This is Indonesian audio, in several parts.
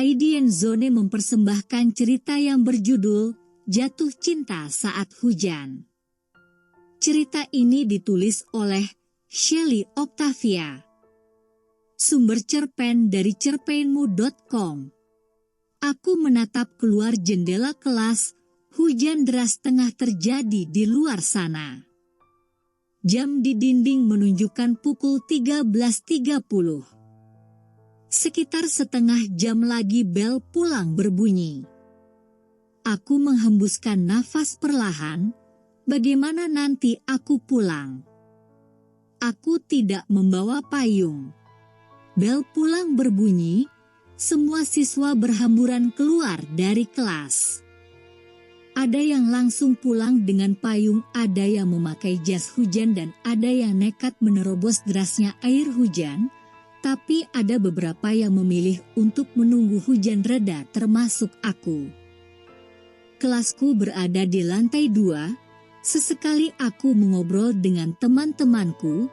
IDN Zone mempersembahkan cerita yang berjudul Jatuh Cinta Saat Hujan. Cerita ini ditulis oleh Shelly Octavia. Sumber cerpen dari cerpenmu.com. Aku menatap keluar jendela kelas, hujan deras tengah terjadi di luar sana. Jam di dinding menunjukkan pukul 13.30. Sekitar setengah jam lagi bel pulang berbunyi. Aku menghembuskan nafas perlahan, bagaimana nanti aku pulang? Aku tidak membawa payung. Bel pulang berbunyi, semua siswa berhamburan keluar dari kelas. Ada yang langsung pulang dengan payung, ada yang memakai jas hujan dan ada yang nekat menerobos derasnya air hujan. Tapi ada beberapa yang memilih untuk menunggu hujan reda termasuk aku. Kelasku berada di lantai 2, sesekali aku mengobrol dengan teman-temanku,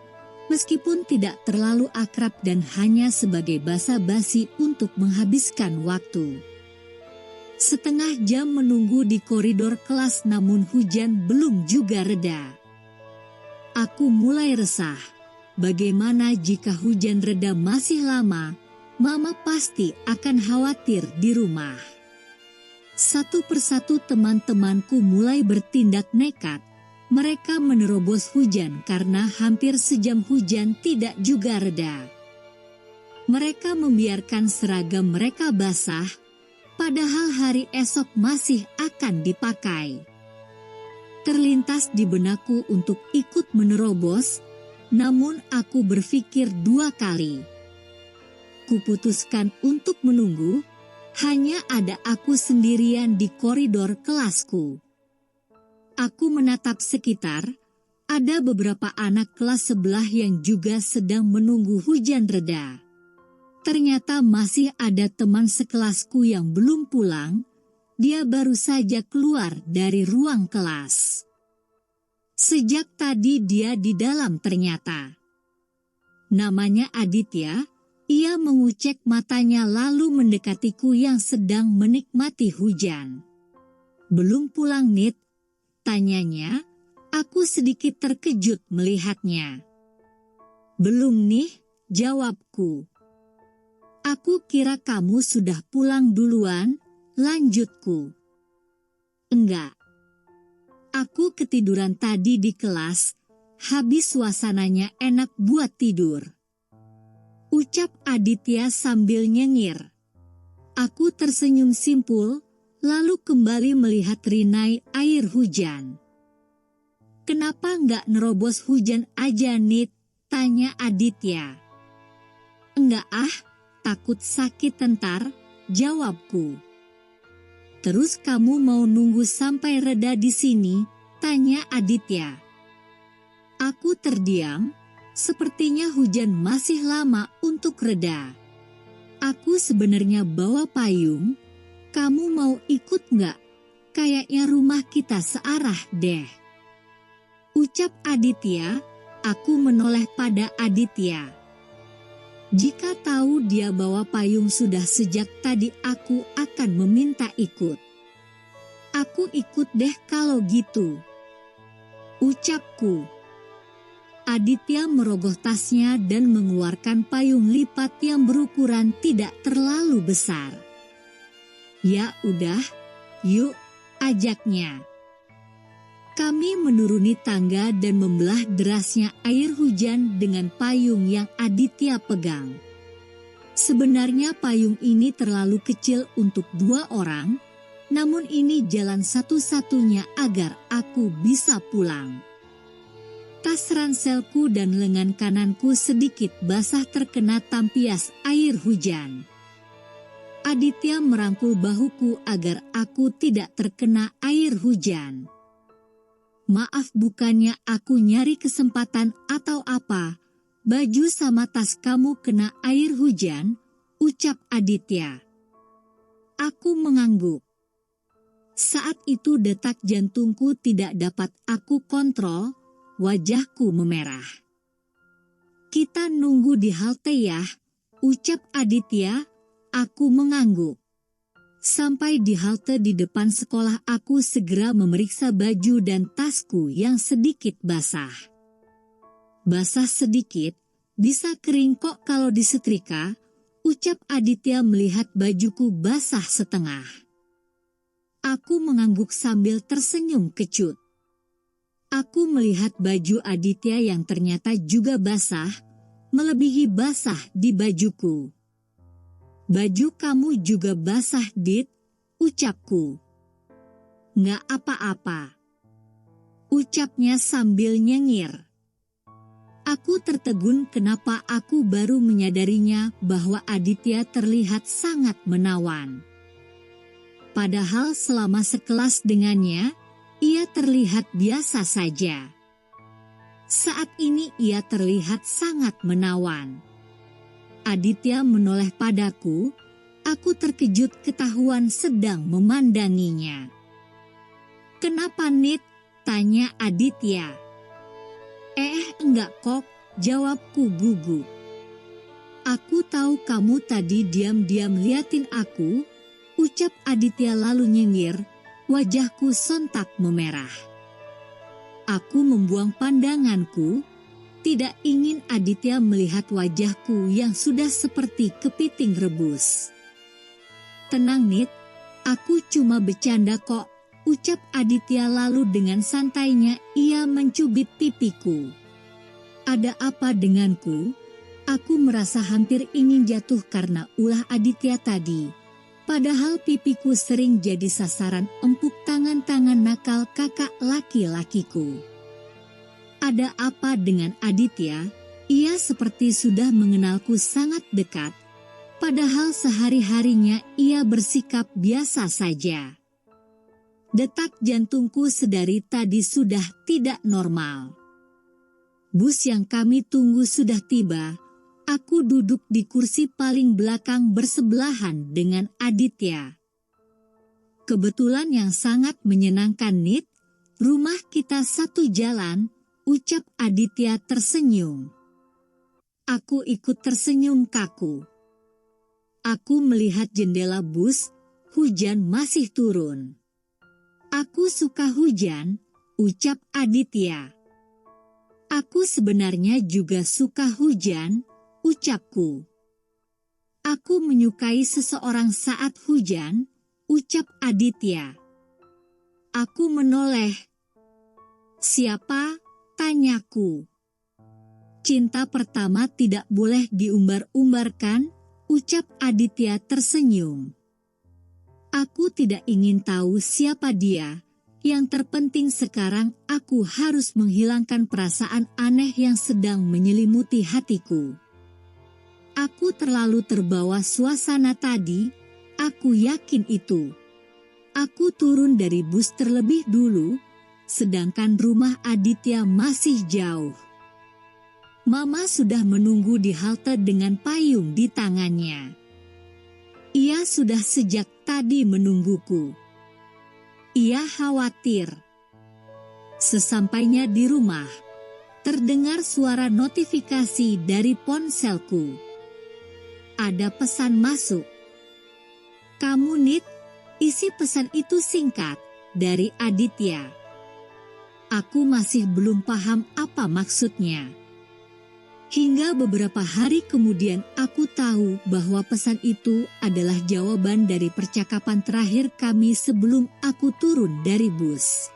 meskipun tidak terlalu akrab dan hanya sebagai basa-basi untuk menghabiskan waktu. Setengah jam menunggu di koridor kelas namun hujan belum juga reda. Aku mulai resah. Bagaimana jika hujan reda masih lama, Mama pasti akan khawatir di rumah. Satu persatu teman-temanku mulai bertindak nekat. Mereka menerobos hujan karena hampir sejam hujan tidak juga reda. Mereka membiarkan seragam mereka basah, padahal hari esok masih akan dipakai. Terlintas di benakku untuk ikut menerobos, namun aku berpikir 2 kali. Kuputuskan untuk menunggu, hanya ada aku sendirian di koridor kelasku. Aku menatap sekitar, ada beberapa anak kelas sebelah yang juga sedang menunggu hujan reda. Ternyata masih ada teman sekelasku yang belum pulang, dia baru saja keluar dari ruang kelas. Sejak tadi dia di dalam ternyata. Namanya Aditya, ia mengucek matanya lalu mendekatiku yang sedang menikmati hujan. Belum pulang Nit? Tanyanya, aku sedikit terkejut melihatnya. Belum nih, jawabku. Aku kira kamu sudah pulang duluan, lanjutku. Enggak. Aku ketiduran tadi di kelas, habis suasananya enak buat tidur. Ucap Aditya sambil nyengir. Aku tersenyum simpul, lalu kembali melihat rinai air hujan. Kenapa nggak nerobos hujan aja Nit? Tanya Aditya. Enggak takut sakit tentar, jawabku. Terus kamu mau nunggu sampai reda di sini? Tanya Aditya. Aku terdiam, sepertinya hujan masih lama untuk reda. Aku sebenarnya bawa payung, kamu mau ikut nggak? Kayaknya rumah kita searah deh. Ucap Aditya, aku menoleh pada Aditya. Jika tahu dia bawa payung sudah sejak tadi aku akan meminta ikut. Aku ikut deh kalau gitu. Ucapku. Aditya merogoh tasnya dan mengeluarkan payung lipat yang berukuran tidak terlalu besar. Ya udah, yuk, ajaknya. Kami menuruni tangga dan membelah derasnya air hujan dengan payung yang Aditya pegang. Sebenarnya payung ini terlalu kecil untuk 2 orang, namun ini jalan satu-satunya agar aku bisa pulang. Tas ranselku dan lengan kananku sedikit basah terkena tampias air hujan. Aditya merangkul bahuku agar aku tidak terkena air hujan. Maaf bukannya aku nyari kesempatan atau apa, baju sama tas kamu kena air hujan, ucap Aditya. Aku mengangguk. Saat itu detak jantungku tidak dapat aku kontrol, wajahku memerah. Kita nunggu di halte ya, ucap Aditya, aku mengangguk. Sampai di halte di depan sekolah, aku segera memeriksa baju dan tasku yang sedikit basah. Basah sedikit, bisa kering kok kalau disetrika, ucap Aditya melihat bajuku basah setengah. Aku mengangguk sambil tersenyum kecut. Aku melihat baju Aditya yang ternyata juga basah, melebihi basah di bajuku. Baju kamu juga basah, Dit, ucapku. Nggak apa-apa, ucapnya sambil nyengir. Aku tertegun kenapa aku baru menyadarinya bahwa Aditya terlihat sangat menawan. Padahal selama sekelas dengannya, ia terlihat biasa saja. Saat ini ia terlihat sangat menawan. Aditya menoleh padaku, aku terkejut ketahuan sedang memandanginya. Kenapa, Nit? Tanya Aditya. Enggak kok, jawabku gugup. Aku tahu kamu tadi diam-diam liatin aku, ucap Aditya lalu nyengir, wajahku sontak memerah. Aku membuang pandanganku, tidak ingin Aditya melihat wajahku yang sudah seperti kepiting rebus. Tenang, Nit, aku cuma bercanda kok, ucap Aditya lalu dengan santainya ia mencubit pipiku. Ada apa denganku? Aku merasa hampir ingin jatuh karena ulah Aditya tadi. Padahal pipiku sering jadi sasaran empuk tangan-tangan nakal kakak laki-lakiku. Ada apa dengan Aditya? Ia seperti sudah mengenalku sangat dekat, padahal sehari-harinya ia bersikap biasa saja. Detak jantungku sedari tadi sudah tidak normal. Bus yang kami tunggu sudah tiba. Aku duduk di kursi paling belakang bersebelahan dengan Aditya. Kebetulan yang sangat menyenangkan, Nit. Rumah kita satu jalan, ucap Aditya tersenyum. Aku ikut tersenyum kaku. Aku melihat jendela bus, hujan masih turun. Aku suka hujan, ucap Aditya. Aku sebenarnya juga suka hujan, ucapku. Aku menyukai seseorang saat hujan, ucap Aditya. Aku menoleh. Siapa? Tanyaku. Cinta pertama tidak boleh diumbar-umbarkan, ucap Aditya tersenyum. Aku tidak ingin tahu siapa dia. Yang terpenting sekarang aku harus menghilangkan perasaan aneh yang sedang menyelimuti hatiku. Aku terlalu terbawa suasana tadi, aku yakin itu. Aku turun dari bus terlebih dulu, sedangkan rumah Aditya masih jauh. Mama sudah menunggu di halte dengan payung di tangannya. Ia sudah sejak tadi menungguku. Ia khawatir. Sesampainya di rumah, terdengar suara notifikasi dari ponselku. Ada pesan masuk. Kamu, Nit, isi pesan itu singkat, dari Aditya. Aku masih belum paham apa maksudnya. Hingga beberapa hari kemudian aku tahu bahwa pesan itu adalah jawaban dari percakapan terakhir kami sebelum aku turun dari bus.